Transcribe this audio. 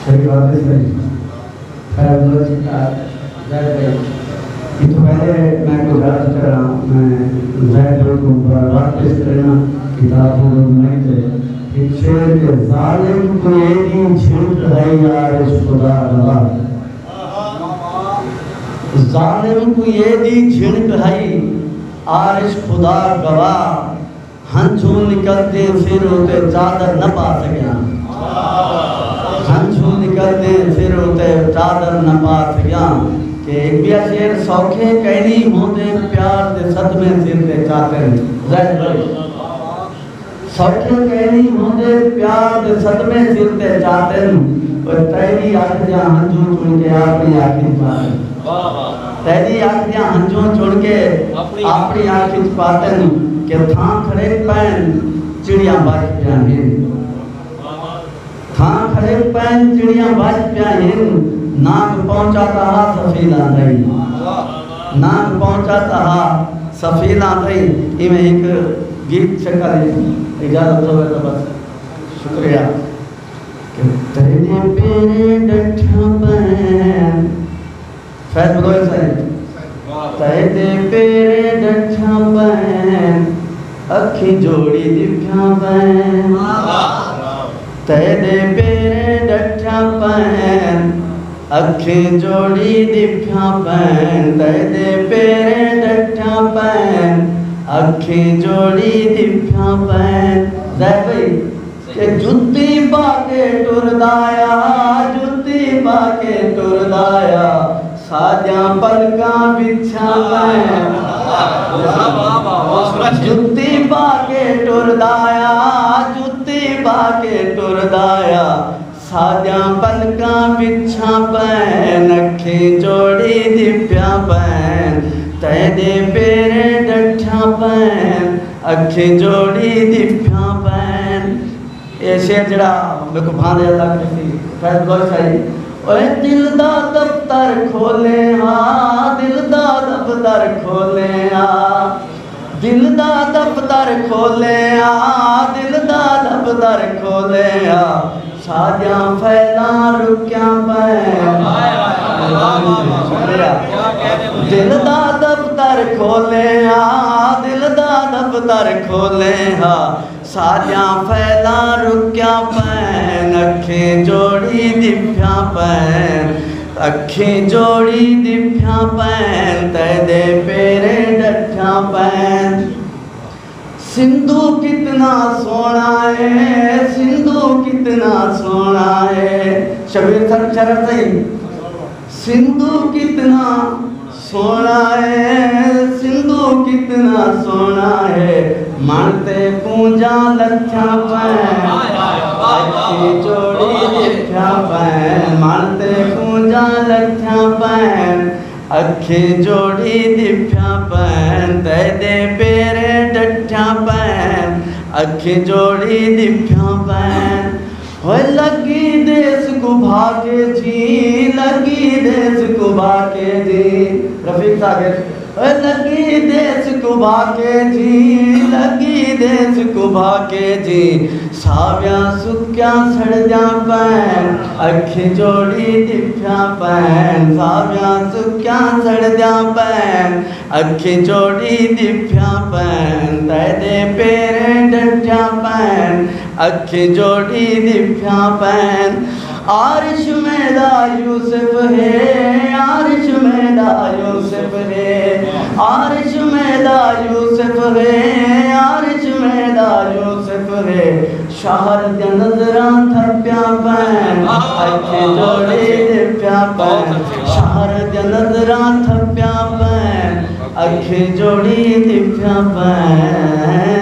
सही बात है सही। खैर तो पहले मैं गुजारिश कर रहा हूँ, मैं जैद को वापस करना किताब नहीं थे एक शेर के जालिम को ये दिन छिड़ है यार खुदा रवा, जालिम को ये दिन छिड़ है आरिश खुदा गवा, हंसू निकलते फिर होते चादर न पा सकिया, हंसू निकलते फिर होते चादर न पा सकिया। कि एक भी शेर सौखे कहनी होते प्यार दे सदमे सिर ते चादर सौखे कहनी होते प्यार दे सदमे सिर ते चादर और तेरी आखियां हंसू चुन के अपनी आँखी पाते, तेरी आखियां हंसू चुन के अपनी आँखी पाते के थां खड़े पैन चिड़िया बाज पिया हिन, थां खड़े पैन चिड़िया बाज पिया हिन, नाक पहुंचाता हा सफीला नहीं, नाक पहुंचाता हा सफीला नहीं। इमें एक गीत शक्ल इजाजत हो तो बस शुक्रिया। तेरे पेरे डठा पैन फैज बगोल साहब, तेरे पेरे डठा पैन अखी जोड़ी दिखा पैन, तेरे पेरे डठा पैन अखी जोड़ी दिखा पैन, तेरे पेरे डठा पैन अखी जोड़ी दिखा पैन। भाई के जुत्ती पाके टुरदाया, जुत्ती पाके टुरदाया साजा पलका बिछा पैन, जुत्ती पाके टुरदाया, जुत्ती पाके टुरदाया साजा पलका बिछा पैन, अखी जोड़ी दिव्या पैन, तेरे पेरे डठा पैन अखी जोड़ी दिव्या पैन। ये शेर जड़ा मेरे को भांदे अल्लाह करती फैज गौर साई। ओए दिल दा दफ्तर खोले आ, दिल दा दफ्तर खोले आ, दिल दा दफ्तर खोले आ, दिल दा दफ्तर खोले आ साजा फैला रुक्या पैन, दिल दा दफ्तर खोले आ, दिल दा दफ्तर खोले आ साजा फैला रुक्या पैन, अखी जोड़ी दिव्या पैन, अखी जोड़ी दिव्या पैन, तेरे पेरे डठा पैन। सिंधु कितना सोना है, सिंधु कितना सोना है, शबीर सर शरत सही। सिंधु कितना सोना है, सिंधु कितना सोना है, मानते पूजा लच्छा पैन, अखी जोड़ी दिव्या पैन, मानते पूजा लच्छा पैन, अखी जोड़ी दिव्या पैन, तेरे पेरे डठा पैन अखी जोड़ी दिव्या पैन। हो लगी देश को भागे जी, लगी देश को भागे जी, रफीक सागर लगी देश को भागे जी, लगी देश को भागे जी, साव्या सुक्या सड़ जा पैन, अखी जोड़ी दिव्या पैन, साव्या सुक्या सड़ जा पैन, अखी जोड़ी दिव्या पैन, तेरे पेरे डठा पैन अखी जोड़ी दिव्या पैन। आरिश में दा यूसुफ है, आरिश में दा यूसुफ है, आरिश में दा यूसुफ है, आरिश में दा यूसुफ है, शहर दे नजरा थप्या पैन, अखी जोड़ी दिव्या पैन, शहर दे नजरा थप्या पैन, अखी जोड़ी दिव्या पैन।